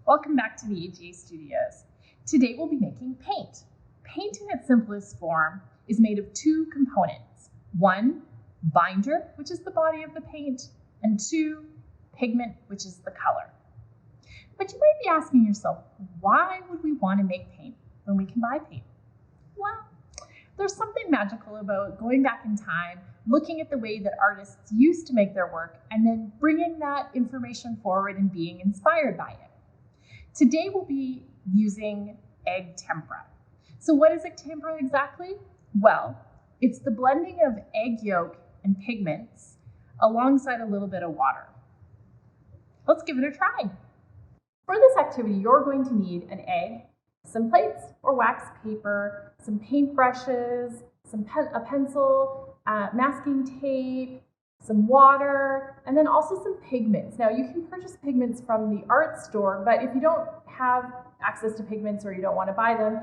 Welcome back to the AGA Studios. Today we'll be making paint. Paint in its simplest form is made of two components. One, binder, which is the body of the paint, and two, pigment, which is the color. But you might be asking yourself, why would we want to make paint when we can buy paint? Well, there's something magical about going back in time, looking at the way that artists used to make their work, and then bringing that information forward and being inspired by it. Today we'll be using egg tempera. So what is egg tempera exactly? Well, it's the blending of egg yolk and pigments alongside a little bit of water. Let's give it a try. For this activity, you're going to need an egg, some plates or wax paper, some paint brushes, a pencil, masking tape, some water, and then also some pigments. Now you can purchase pigments from the art store, but if you don't have access to pigments or you don't want to buy them,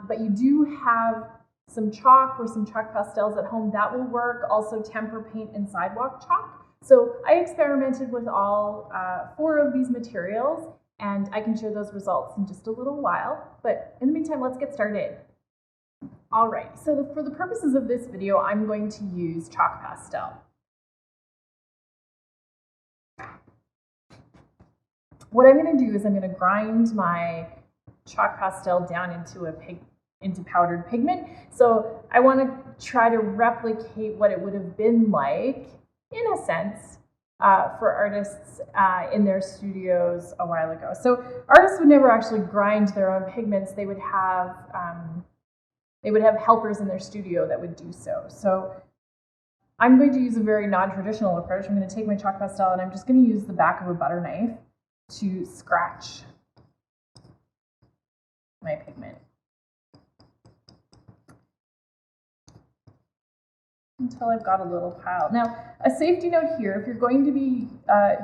but you do have some chalk or some chalk pastels at home, that will work. Also tempera paint and sidewalk chalk. So I experimented with all 4 of these materials, and I can share those results in just a little while. But in the meantime, let's get started. All right, so for the purposes of this video, I'm going to use chalk pastel. What I'm going to do is I'm going to grind my chalk pastel down into powdered pigment. So I want to try to replicate what it would have been like, in a sense, for artists in their studios a while ago. So artists would never actually grind their own pigments. They would have helpers in their studio that would do so. So I'm going to use a very non-traditional approach. I'm going to take my chalk pastel and I'm just going to use the back of a butter knife to scratch my pigment until I've got a little pile. Now, a safety note here, if you're going to be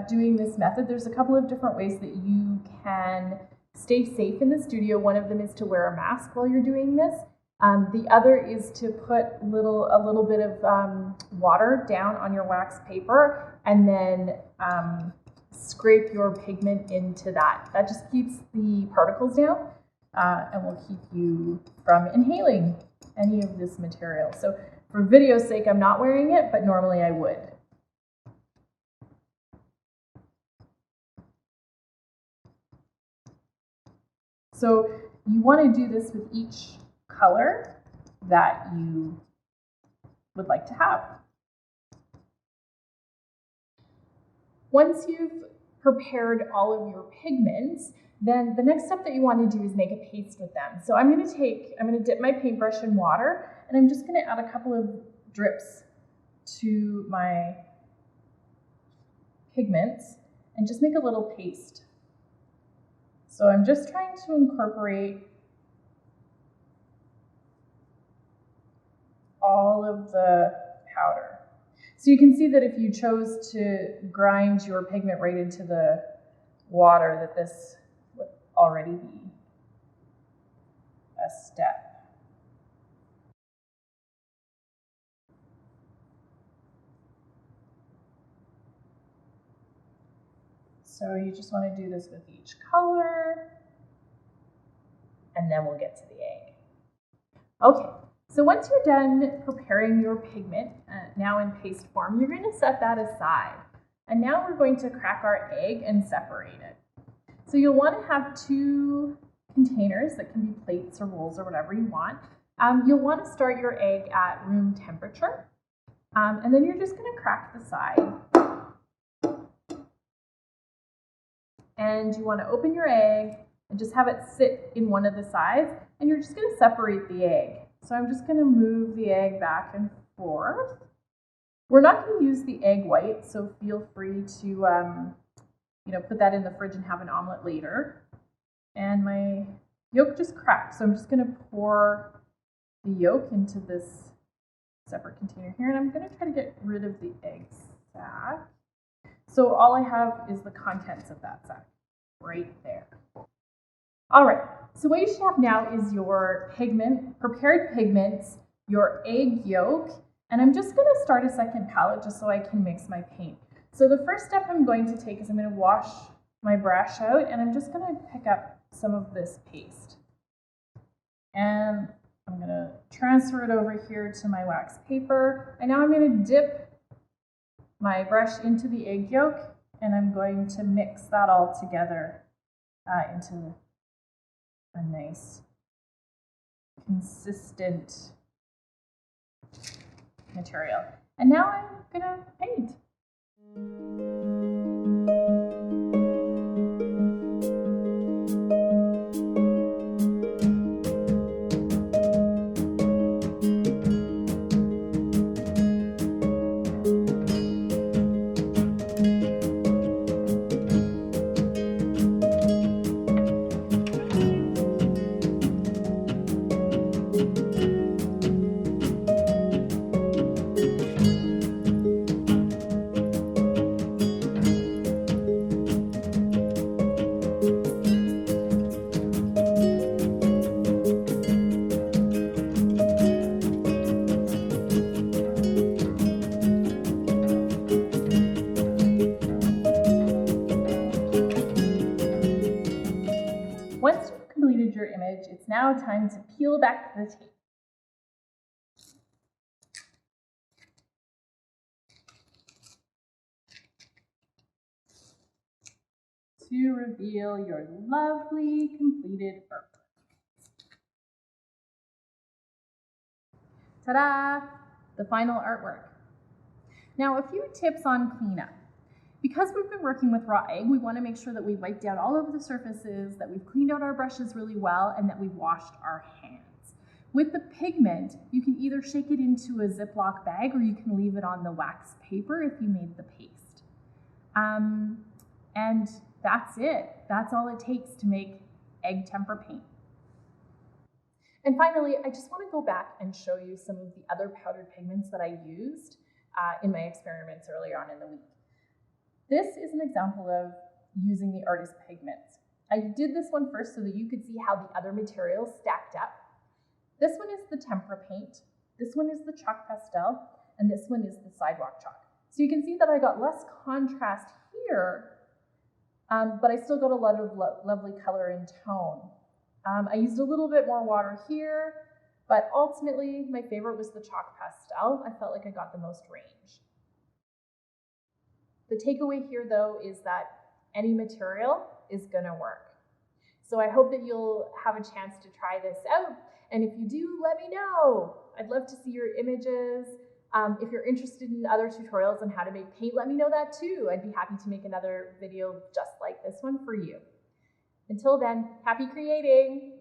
doing this method, there's a couple of different ways that you can stay safe in the studio. One of them is to wear a mask while you're doing this. The other is to put a little bit of water down on your wax paper and then scrape your pigment into that. That just keeps the particles down and will keep you from inhaling any of this material. So for video's sake, I'm not wearing it, but normally I would. So you want to do this with each color that you would like to have. Once you've prepared all of your pigments, then the next step that you want to do is make a paste with them. So I'm going to dip my paintbrush in water, and I'm just going to add a couple of drips to my pigments and just make a little paste. So I'm just trying to incorporate all of the powder. So you can see that if you chose to grind your pigment right into the water, that this would already be a step. So you just want to do this with each color, and then we'll get to the egg. Okay. So once you're done preparing your pigment, now in paste form, you're going to set that aside. And now we're going to crack our egg and separate it. So you'll want to have 2 containers that can be plates or bowls or whatever you want. You'll want to start your egg at room temperature. And then you're just going to crack the side. And you want to open your egg and just have it sit in one of the sides. And you're just going to separate the egg. So I'm just going to move the egg back and forth. We're not going to use the egg white, so feel free to put that in the fridge and have an omelet later. And my yolk just cracked, so I'm just going to pour the yolk into this separate container here, and I'm going to try to get rid of the egg sac. So all I have is the contents of that sac right there. All right, so what you should have now is your prepared pigments, your egg yolk, and I'm just going to start a second palette just so I can mix my paint. So the first step I'm going to take is I'm going to wash my brush out and I'm just going to pick up some of this paste. And I'm going to transfer it over here to my wax paper. And now I'm going to dip my brush into the egg yolk and I'm going to mix that all together into a nice, consistent material. And now I'm going to paint. Once you've completed your image, it's now time to peel back the tape. To reveal your lovely completed artwork. Ta-da! The final artwork. Now, a few tips on cleanup. Because we've been working with raw egg, we want to make sure that we wipe down all of the surfaces, that we've cleaned out our brushes really well, and that we've washed our hands. With the pigment, you can either shake it into a Ziploc bag or you can leave it on the wax paper if you made the paste. And that's it. That's all it takes to make egg tempera paint. And finally, I just want to go back and show you some of the other powdered pigments that I used in my experiments earlier on in the week. This is an example of using the artist pigments. I did this one first so that you could see how the other materials stacked up. This one is the tempera paint, this one is the chalk pastel, and this one is the sidewalk chalk. So you can see that I got less contrast here, but I still got a lot of lovely color and tone. I used a little bit more water here, but ultimately my favorite was the chalk pastel. I felt like I got the most range. The takeaway here, though, is that any material is going to work. So I hope that you'll have a chance to try this out. And if you do, let me know. I'd love to see your images. If you're interested in other tutorials on how to make paint, let me know that too. I'd be happy to make another video just like this one for you. Until then, happy creating!